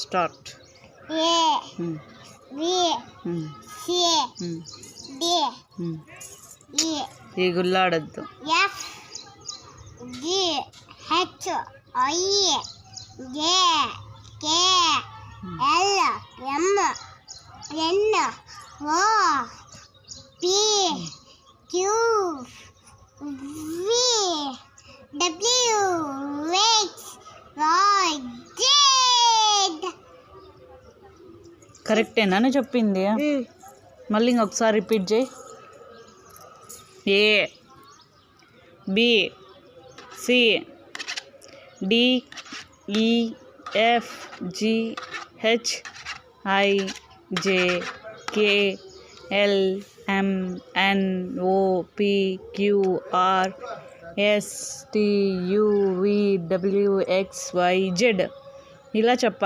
Start. A B C D E ఈ గుల్లాడద్దు. F G H I J K L M N O P Q V W X Y Z. కరెక్టేనా నువ్వు చెప్పింది? మళ్ళీ ఇంకొకసారి repeat చేయి. A B C D E F G H I J K L M N O P Q R S T U V W X Y Z. ఇలా చెప్పాలి.